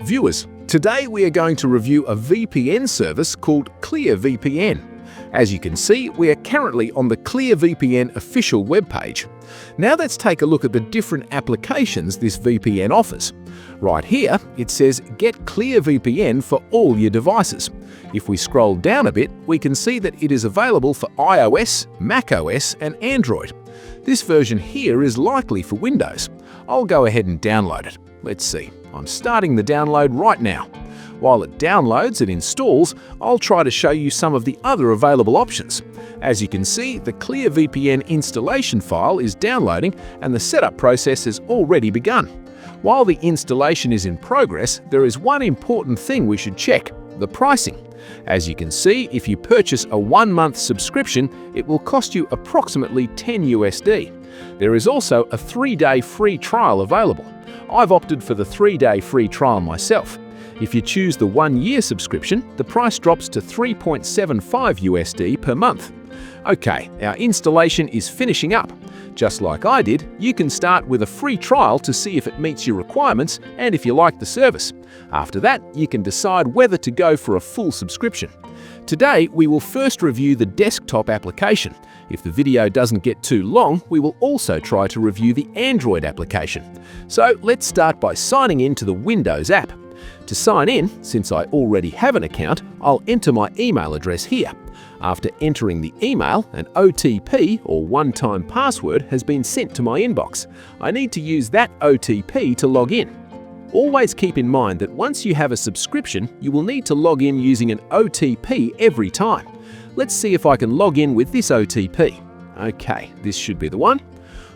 Viewers, today we are going to review a VPN service called ClearVPN. As you can see, we are currently on the ClearVPN official webpage. Now let's take a look at the different applications this VPN offers. Right here, it says Get ClearVPN for all your devices. If we scroll down a bit, we can see that it is available for iOS, macOS, and Android. This version here is likely for Windows. I'll go ahead and download it. Let's see. I'm starting the download right now. While it downloads and installs, I'll try to show you some of the other available options. As you can see, the ClearVPN installation file is downloading and the setup process has already begun. While the installation is in progress, there is one important thing we should check: the pricing. As you can see, if you purchase a 1-month subscription, it will cost you approximately $10 USD. There is also a 3-day free trial available. I've opted for the 3-day free trial myself. If you choose the 1-year subscription, the price drops to $3.75 USD per month. Okay, our installation is finishing up. Just like I did, you can start with a free trial to see if it meets your requirements and if you like the service. After that, you can decide whether to go for a full subscription. Today, we will first review the desktop application. If the video doesn't get too long, we will also try to review the Android application. So let's start by signing in to the Windows app. To sign in, since I already have an account, I'll enter my email address here. After entering the email, an OTP or one-time password has been sent to my inbox. I need to use that OTP to log in. Always keep in mind that once you have a subscription, you will need to log in using an OTP every time. Let's see if I can log in with this OTP. Okay, this should be the one.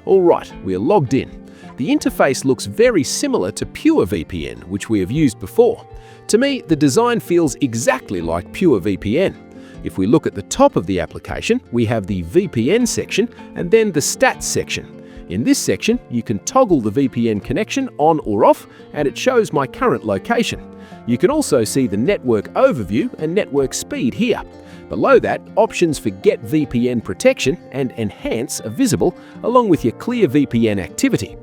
Alright, we are logged in. The interface looks very similar to PureVPN, which we have used before. To me, the design feels exactly like PureVPN. If we look at the top of the application, we have the VPN section and then the Stats section. In this section, you can toggle the VPN connection on or off, and it shows my current location. You can also see the network overview and network speed here. Below that, options for Get VPN Protection and Enhance are visible, along with your ClearVPN activity.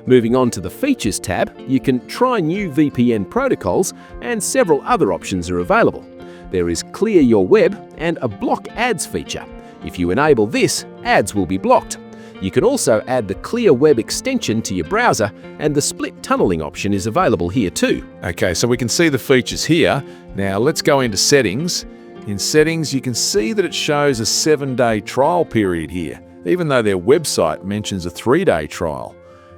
Moving on to the Features tab, you can try new VPN protocols, and several other options are available. There is Clear Your Web and a Block Ads feature. If you enable this, ads will be blocked. You can also add the ClearWeb Extension to your browser, and the split tunneling option is available here too. Okay, so we can see the features here. Now let's go into Settings. In Settings, you can see that it shows a 7-day trial period here, even though their website mentions a 3-day trial.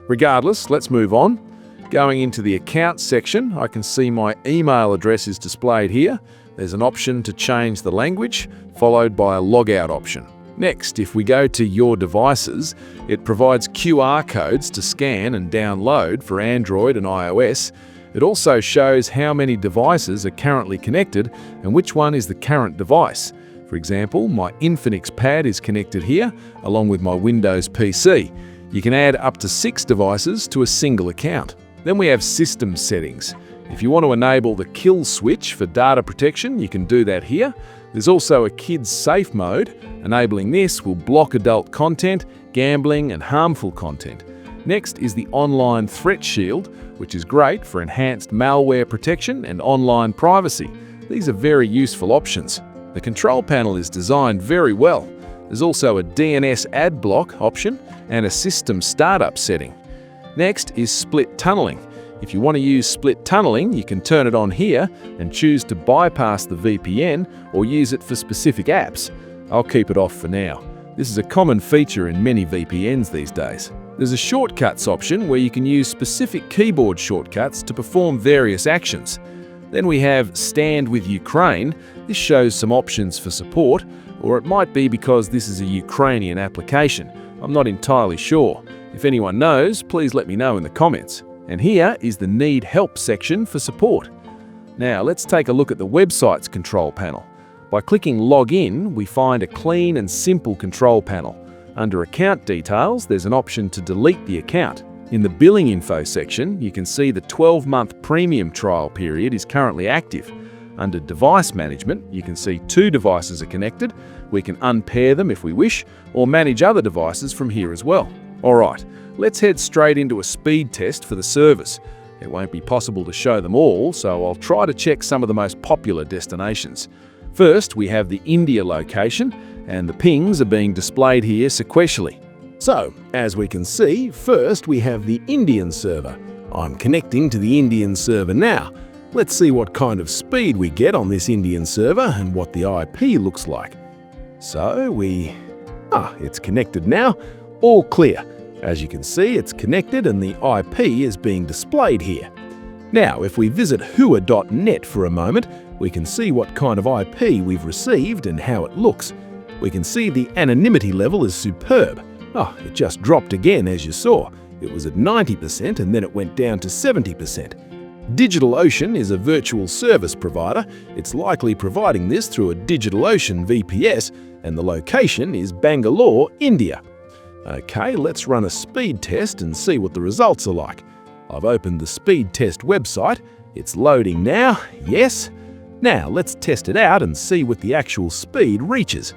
Regardless, let's move on. Going into the Accounts section, I can see my email address is displayed here. There's an option to change the language, followed by a logout option. Next, if we go to Your Devices, it provides QR codes to scan and download for Android and iOS. It also shows how many devices are currently connected and which one is the current device. For example, my Infinix pad is connected here, along with my Windows PC. You can add up to 6 devices to a single account. Then we have System Settings. If you want to enable the kill switch for data protection, you can do that here. There's also a Kids Safe mode. Enabling this will block adult content, gambling, and harmful content. Next is the Online Threat Shield, which is great for enhanced malware protection and online privacy. These are very useful options. The control panel is designed very well. There's also a DNS ad block option and a system startup setting. Next is split tunneling. If you want to use split tunneling, you can turn it on here and choose to bypass the VPN or use it for specific apps. I'll keep it off for now. This is a common feature in many VPNs these days. There's a shortcuts option where you can use specific keyboard shortcuts to perform various actions. Then we have Stand with Ukraine. This shows some options for support, or it might be because this is a Ukrainian application. I'm not entirely sure. If anyone knows, please let me know in the comments. And here is the Need Help section for support. Now let's take a look at the website's control panel. By clicking Login, we find a clean and simple control panel. Under Account Details, there's an option to delete the account. In the Billing Info section, you can see the 12-month premium trial period is currently active. Under Device Management, you can see 2 devices are connected. We can unpair them if we wish, or manage other devices from here as well. Alright, let's head straight into a speed test for the service. It won't be possible to show them all, so I'll try to check some of the most popular destinations. First, we have the India location, and the pings are being displayed here sequentially. So, as we can see, first we have the Indian server. I'm connecting to the Indian server now. Let's see what kind of speed we get on this Indian server and what the IP looks like. So it's connected now, all clear. As you can see, it's connected and the IP is being displayed here. Now, if we visit hua.net for a moment, we can see what kind of IP we've received and how it looks. We can see the anonymity level is superb. It just dropped again, as you saw. It was at 90% and then it went down to 70%. DigitalOcean is a virtual service provider. It's likely providing this through a DigitalOcean VPS, and the location is Bangalore, India. Okay, let's run a speed test and see what the results are like. I've opened the speed test website. It's loading now. Yes. Now let's test it out and see what the actual speed reaches.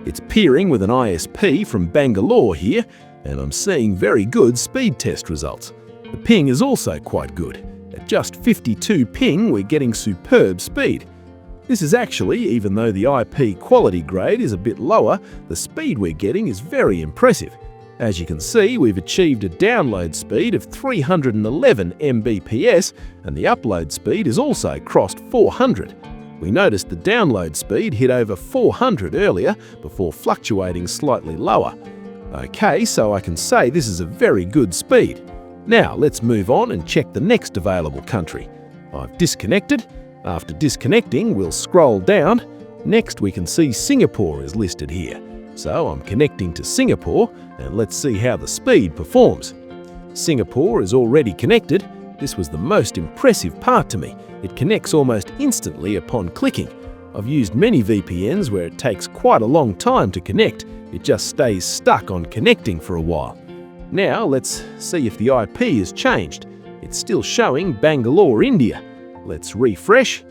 It's peering with an ISP from Bangalore here, and I'm seeing very good speed test results. The ping is also quite good. At just 52 ping, we're getting superb speed. This is actually, even though the IP quality grade is a bit lower, the speed we're getting is very impressive. As you can see, we've achieved a download speed of 311 Mbps, and the upload speed has also crossed 400. We noticed the download speed hit over 400 earlier before fluctuating slightly lower. Okay, so I can say this is a very good speed. Now let's move on and check the next available country. I've disconnected. After disconnecting, we'll scroll down. Next, we can see Singapore is listed here. So I'm connecting to Singapore, and let's see how the speed performs. Singapore is already connected. This was the most impressive part to me. It connects almost instantly upon clicking. I've used many VPNs where it takes quite a long time to connect. It just stays stuck on connecting for a while. Now let's see if the IP has changed. It's still showing Bangalore, India. Let's refresh.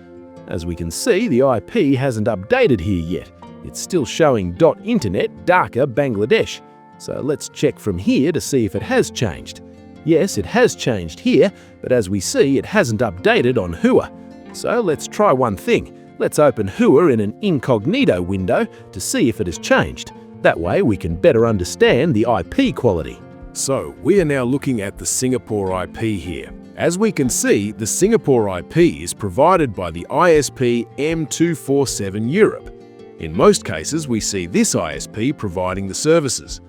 As we can see, the IP hasn't updated here yet. It's still showing .internet Dhaka, Bangladesh. So let's check from here to see if it has changed. Yes, it has changed here, but as we see, it hasn't updated on Hua. So let's try one thing. Let's open Hua in an incognito window to see if it has changed. That way we can better understand the IP quality. So we are now looking at the Singapore IP here. As we can see, the Singapore IP is provided by the ISP M247 Europe. In most cases, we see this ISP providing the services.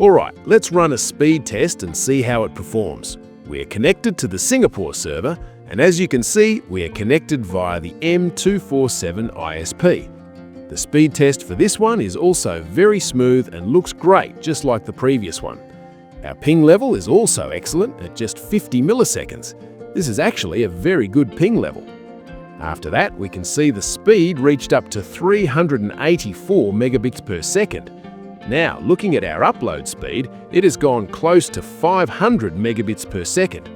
Alright, let's run a speed test and see how it performs. We are connected to the Singapore server, and as you can see, we are connected via the M247 ISP. The speed test for this one is also very smooth and looks great, just like the previous one. Our ping level is also excellent at just 50 milliseconds. This is actually a very good ping level. After that, we can see the speed reached up to 384 megabits per second. Now, looking at our upload speed, it has gone close to 500 megabits per second.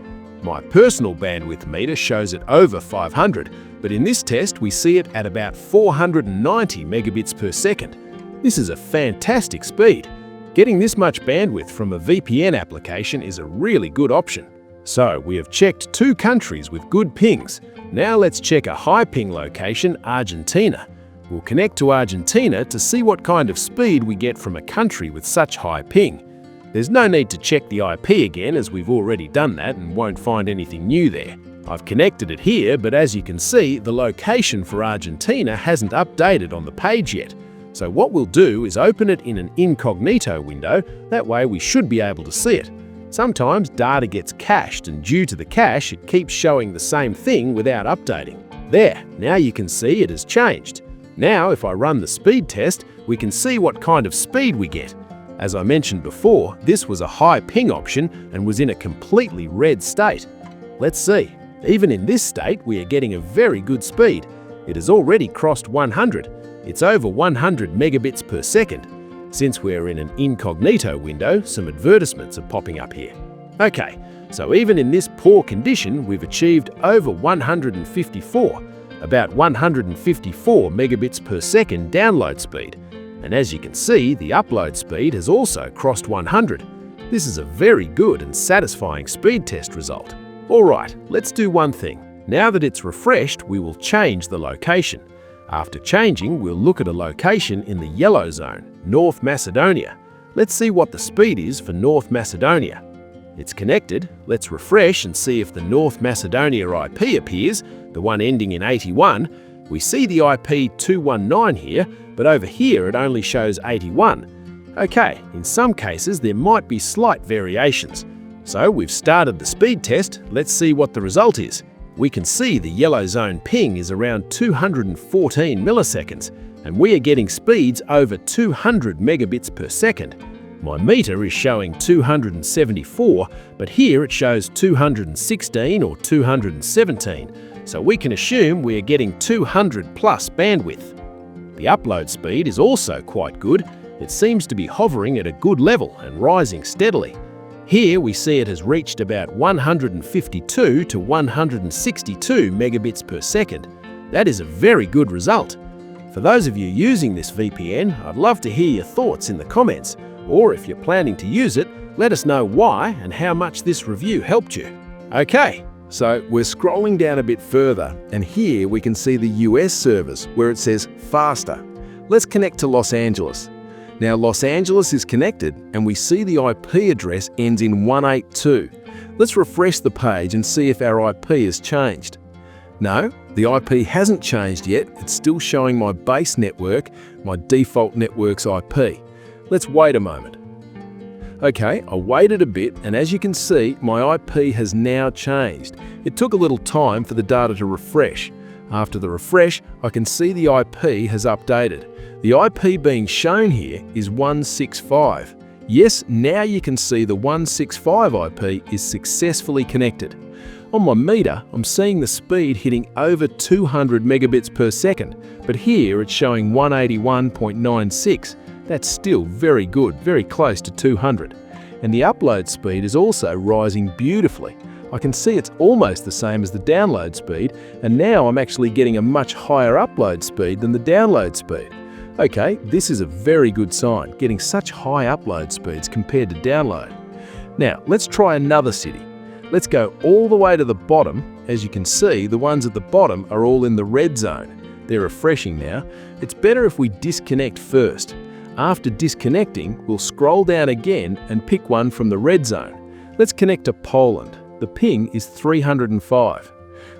My personal bandwidth meter shows it over 500, but in this test we see it at about 490 megabits per second. This is a fantastic speed. Getting this much bandwidth from a VPN application is a really good option. So, we have checked 2 countries with good pings. Now let's check a high ping location, Argentina. We'll connect to Argentina to see what kind of speed we get from a country with such high ping. There's no need to check the IP again, as we've already done that and won't find anything new there. I've connected it here, but as you can see, the location for Argentina hasn't updated on the page yet. So what we'll do is open it in an incognito window. That way we should be able to see it. Sometimes data gets cached, and due to the cache, it keeps showing the same thing without updating. There, now you can see it has changed. Now, if I run the speed test, we can see what kind of speed we get. As I mentioned before, this was a high ping option and was in a completely red state. Let's see. Even in this state, we are getting a very good speed. It has already crossed 100. It's over 100 megabits per second. Since we're in an incognito window, some advertisements are popping up here. Okay, so even in this poor condition, we've achieved over 154, about 154 megabits per second download speed. And as you can see, the upload speed has also crossed 100. This is a very good and satisfying speed test result. Alright, let's do one thing. Now that it's refreshed, we will change the location. After changing, we'll look at a location in the yellow zone, North Macedonia. Let's see what the speed is for North Macedonia. It's connected. Let's refresh and see if the North Macedonia IP appears, the one ending in 81. We see the IP 219 here, but over here it only shows 81. Okay, in some cases there might be slight variations. So we've started the speed test. Let's see what the result is. We can see the yellow zone ping is around 214 milliseconds, and we are getting speeds over 200 megabits per second. My meter is showing 274, but here it shows 216 or 217, so we can assume we are getting 200 plus bandwidth. The upload speed is also quite good. It seems to be hovering at a good level and rising steadily. Here we see it has reached about 152 to 162 megabits per second. That is a very good result. For those of you using this VPN, I'd love to hear your thoughts in the comments, or if you're planning to use it, let us know why and how much this review helped you. Okay, so we're scrolling down a bit further, and here we can see the US servers where it says faster. Let's connect to Los Angeles. Now Los Angeles is connected and we see the IP address ends in 182. Let's refresh the page and see if our IP has changed. No, the IP hasn't changed yet. It's still showing my base network, my default network's IP. Let's wait a moment. Okay, I waited a bit and as you can see, my IP has now changed. It took a little time for the data to refresh. After the refresh, I can see the IP has updated. The IP being shown here is 165. Yes, now you can see the 165 IP is successfully connected. On my meter, I'm seeing the speed hitting over 200 megabits per second, but here it's showing 181.96. That's still very good, very close to 200. And the upload speed is also rising beautifully. I can see it's almost the same as the download speed, and now I'm actually getting a much higher upload speed than the download speed. Okay, this is a very good sign, getting such high upload speeds compared to download. Now, let's try another city. Let's go all the way to the bottom. As you can see, the ones at the bottom are all in the red zone. They're refreshing now. It's better if we disconnect first. After disconnecting, we'll scroll down again and pick one from the red zone. Let's connect to Poland. The ping is 305.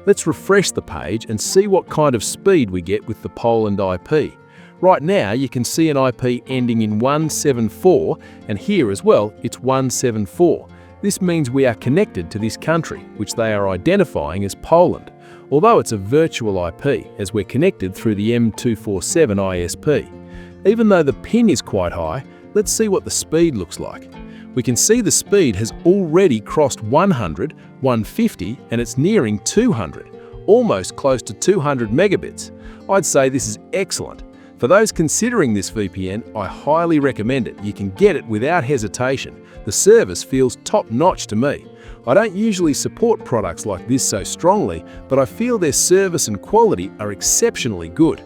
Let's refresh the page and see what kind of speed we get with the Poland IP. Right now, you can see an IP ending in 174, and here as well, it's 174. This means we are connected to this country, which they are identifying as Poland, although it's a virtual IP, as we're connected through the M247 ISP. Even though the ping is quite high, let's see what the speed looks like. We can see the speed has already crossed 100, 150, and it's nearing 200, almost close to 200 megabits. I'd say this is excellent. For those considering this VPN, I highly recommend it. You can get it without hesitation. The service feels top-notch to me. I don't usually support products like this so strongly, but I feel their service and quality are exceptionally good.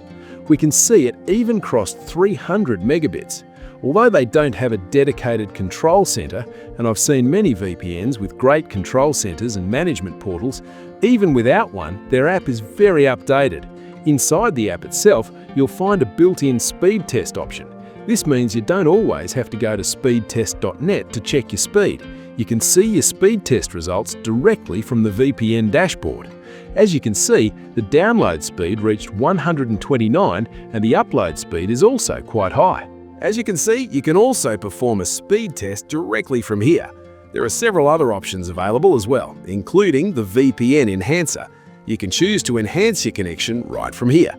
We can see it even crossed 300 megabits. Although they don't have a dedicated control center, and I've seen many VPNs with great control centers and management portals, even without one, their app is very updated. Inside the app itself, you'll find a built-in speed test option. This means you don't always have to go to speedtest.net to check your speed. You can see your speed test results directly from the VPN dashboard. As you can see, the download speed reached 129 and the upload speed is also quite high. As you can see, you can also perform a speed test directly from here. There are several other options available as well, including the VPN enhancer. You can choose to enhance your connection right from here.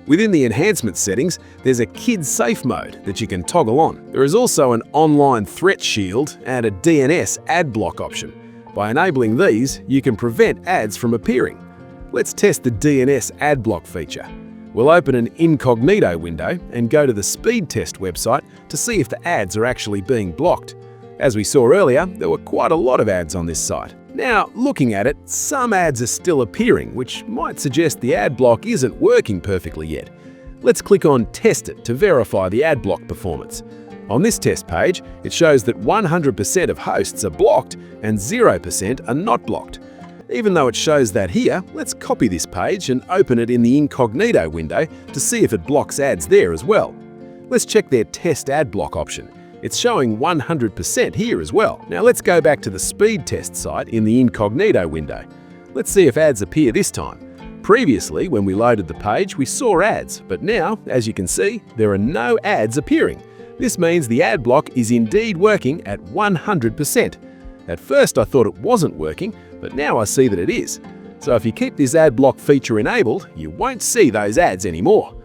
Within the enhancement settings, there's a kids safe mode that you can toggle on. There is also an online threat shield and a DNS ad block option. By enabling these, you can prevent ads from appearing. Let's test the DNS ad block feature. We'll open an incognito window and go to the speed test website to see if the ads are actually being blocked. As we saw earlier, there were quite a lot of ads on this site. Now, looking at it, some ads are still appearing, which might suggest the ad block isn't working perfectly yet. Let's click on Test It to verify the ad block performance. On this test page, it shows that 100% of hosts are blocked and 0% are not blocked. Even though it shows that here, let's copy this page and open it in the incognito window to see if it blocks ads there as well. Let's check their test ad block option. It's showing 100% here as well. Now let's go back to the speed test site in the incognito window. Let's see if ads appear this time. Previously, when we loaded the page, we saw ads, but now, as you can see, there are no ads appearing. This means the ad block is indeed working at 100%. At first I thought it wasn't working, but now I see that it is. So if you keep this ad block feature enabled, you won't see those ads anymore.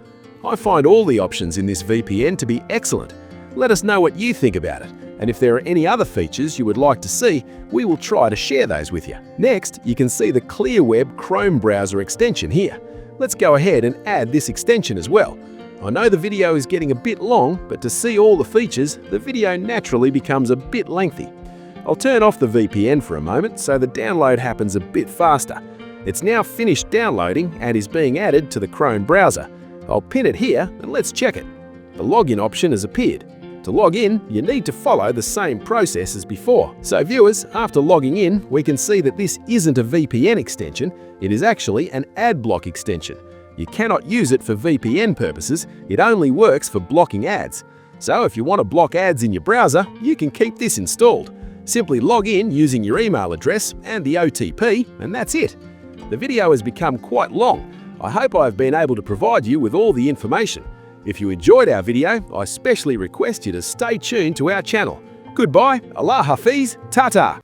I find all the options in this VPN to be excellent. Let us know what you think about it, and if there are any other features you would like to see, we will try to share those with you. Next, you can see the ClearWeb Chrome browser extension here. Let's go ahead and add this extension as well. I know the video is getting a bit long, but to see all the features, the video naturally becomes a bit lengthy. I'll turn off the VPN for a moment so the download happens a bit faster. It's now finished downloading and is being added to the Chrome browser. I'll pin it here and let's check it. The login option has appeared. To log in, you need to follow the same process as before. So viewers, after logging in, we can see that this isn't a VPN extension, it is actually an ad block extension. You cannot use it for VPN purposes, it only works for blocking ads. So if you want to block ads in your browser, you can keep this installed. Simply log in using your email address and the OTP, and that's it. The video has become quite long. I hope I've been able to provide you with all the information. If you enjoyed our video, I especially request you to stay tuned to our channel. Goodbye, Allah Hafiz, Tata.